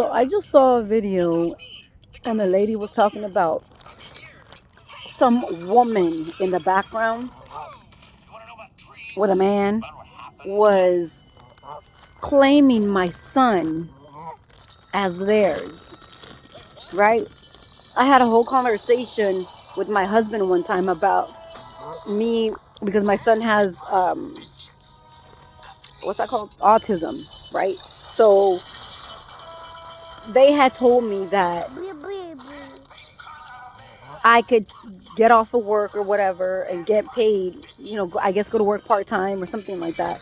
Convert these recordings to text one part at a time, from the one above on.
So I just saw a video and the lady was talking about some woman in the background with a man was claiming my son as theirs, right? I had a whole conversation with my husband one time about me because my son has what's that called? Autism, right? So they had told me that I could get off of work or whatever and get paid, I guess go to work part-time or something like that.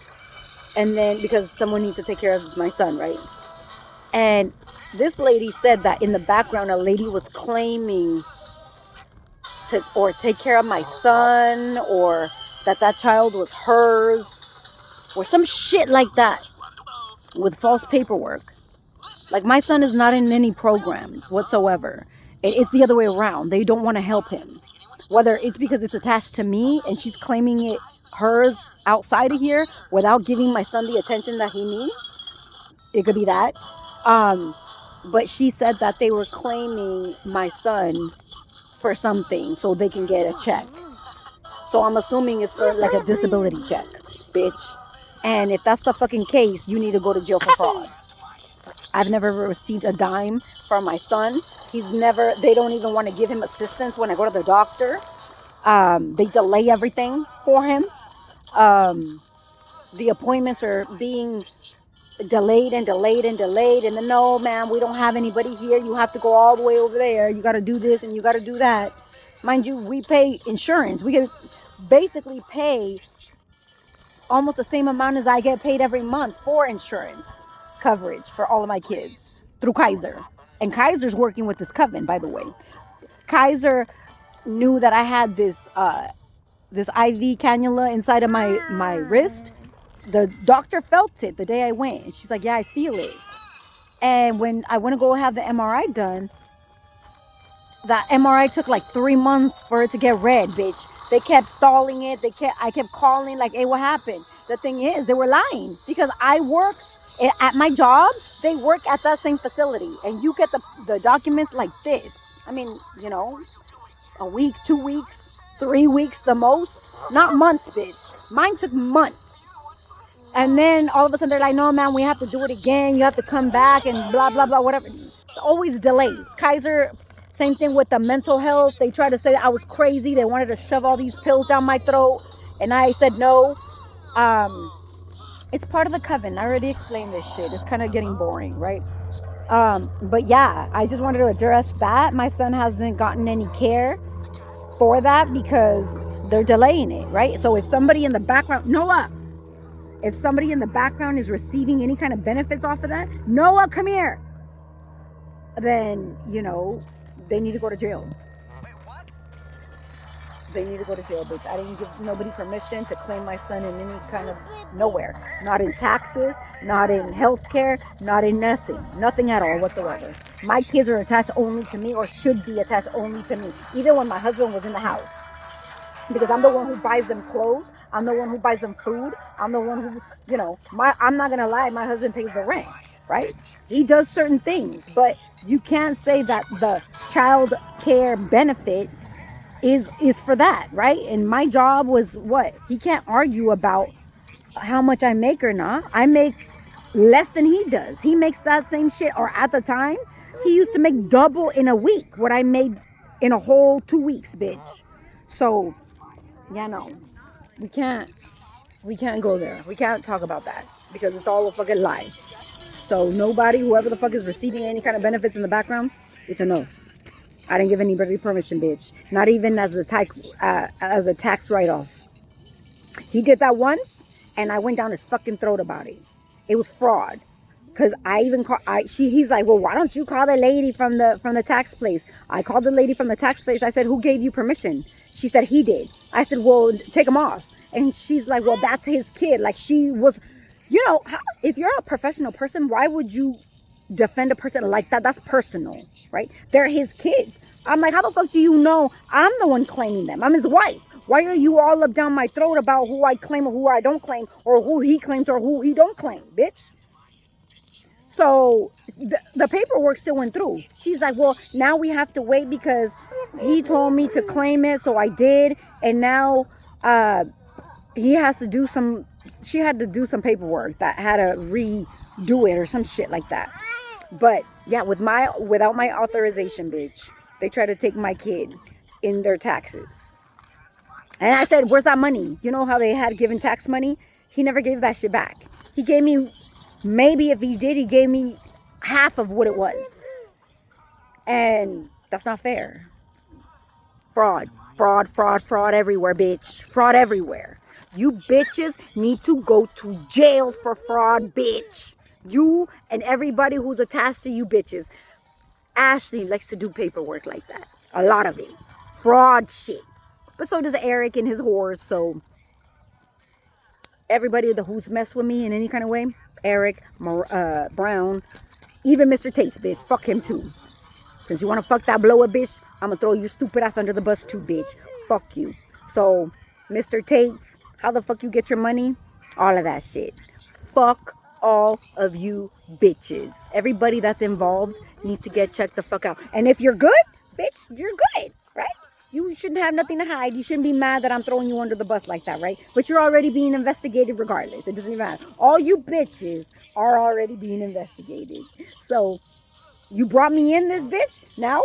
And then because someone needs to take care of my son, right? And this lady said that in the background, a lady was claiming to or take care of my son, or that child was hers, or some shit like that with false paperwork. Like, my son is not in any programs whatsoever. It's the other way around. They don't want to help him. Whether it's because it's attached to me and she's claiming it hers outside of here without giving my son the attention that he needs. It could be that. But she said that they were claiming my son for something so they can get a check. So I'm assuming it's for like a disability check, bitch. And if that's the fucking case, you need to go to jail for fraud. I've never received a dime from my son. They don't even want to give him assistance when I go to the doctor. They delay everything for him. The appointments are being delayed and delayed and delayed. And then, no, ma'am, we don't have anybody here. You have to go all the way over there. You got to do this and you got to do that. Mind you, we pay insurance. We can basically pay almost the same amount as I get paid every month for insurance coverage for all of my kids through Kaiser. And Kaiser's working with this coven, by the way. Kaiser knew that I had this IV cannula inside of my wrist. The doctor felt it the day I went. And she's like, yeah, I feel it. And when I went to go have the MRI done, that MRI took like 3 months for it to get read, bitch. They kept stalling it. I kept calling like, hey, what happened? The thing is, they were lying because I work at my job. They work at that same facility, and you get the documents like this. I mean, a week, 2 weeks, 3 weeks the most, not months, bitch. Mine took months. And then all of a sudden they're like, no, man, we have to do it again. You have to come back and blah, blah, blah, whatever. Always delays. Kaiser, same thing with the mental health. They tried to say I was crazy. They wanted to shove all these pills down my throat. And I said no. It's part of the coven. I already explained this shit. It's kind of getting boring, right? But yeah, I just wanted to address that. My son hasn't gotten any care for that because they're delaying it, right? So if somebody in the background, Noah, if somebody in the background is receiving any kind of benefits off of that, Noah, come here. Then, they need to go to jail. They need to go to jail, bitch. I didn't give nobody permission to claim my son in any kind of nowhere. Not in taxes, not in healthcare, not in nothing. Nothing at all whatsoever. My kids are attached only to me, or should be attached only to me. Even when my husband was in the house. Because I'm the one who buys them clothes. I'm the one who buys them food. I'm the one who, I'm not going to lie, my husband pays the rent, right? He does certain things, but you can't say that the child care benefit is for that, right? And my job was what? He can't argue about how much I make or not. I make less than he does. He makes that same shit, or at the time, he used to make double in a week what I made in a whole 2 weeks, bitch. So, yeah, no, we can't go there. We can't talk about that because it's all a fucking lie. So nobody, whoever the fuck is receiving any kind of benefits in the background, it's a no. I didn't give anybody permission, bitch. Not even as a tax write-off. He did that once, and I went down his fucking throat about it. It was fraud. Cause I even he's like, well, why don't you call the lady from the tax place? I called the lady from the tax place. I said, who gave you permission? She said he did. I said, well, take him off. And she's like, well, that's his kid. Like, she was, if you're a professional person, why would you defend a person like that? That's personal, right? They're his kids. I'm like, how the fuck do you know I'm the one claiming them? I'm his wife. Why are you all up down my throat about who I claim or who I don't claim, or who he claims or who he don't claim, bitch? So the paperwork still went through. She's like, well, now we have to wait because he told me to claim it, so I did, and now he has to do some. She had to do some paperwork that had to redo it or some shit like that. But yeah, without my authorization, bitch, they try to take my kid in their taxes. And I said, where's that money? You know how they had given tax money? He never gave that shit back. He gave me, maybe if he did, he gave me half of what it was. And that's not fair. Fraud, fraud, fraud, fraud everywhere, bitch. Fraud everywhere. You bitches need to go to jail for fraud, bitch. You and everybody who's attached to you bitches. Ashley likes to do paperwork like that. A lot of it. Fraud shit. But so does Eric and his whores. So everybody who's messed with me in any kind of way, Eric, Brown, even Mr. Tate's bitch, fuck him too. Since you want to fuck that blower bitch, I'm going to throw your stupid ass under the bus too, bitch. Fuck you. So, Mr. Tate's, how the fuck you get your money? All of that shit. Fuck all of you bitches. Everybody that's involved needs to get checked the fuck out. And if you're good, bitch, you're good, right? You shouldn't have nothing to hide. You shouldn't be mad that I'm throwing you under the bus like that, right? But you're already being investigated regardless. It doesn't even matter. All you bitches are already being investigated. So, you brought me in this bitch. Now,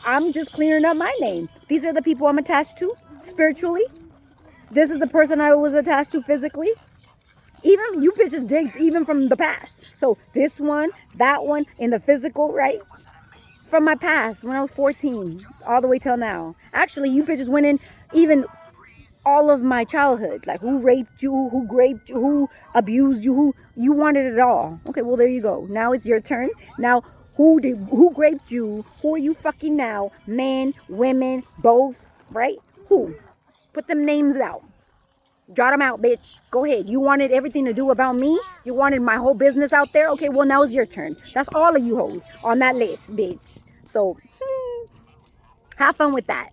I'm just clearing up my name. These are the people I'm attached to spiritually. This is the person I was attached to physically. Even you bitches digged even from the past. So this one, that one, in the physical, right? From my past, when I was 14, all the way till now. Actually, you bitches went in even all of my childhood. Like who raped you, who graped you, who abused you, who you wanted it all. Okay, well there you go. Now it's your turn. Now who graped you? Who are you fucking now? Men, women, both, right? Who? Put them names out. Jot them out, bitch. Go ahead. You wanted everything to do about me? You wanted my whole business out there? Okay, well now it's your turn. That's all of you hoes on that list, bitch. So have fun with that.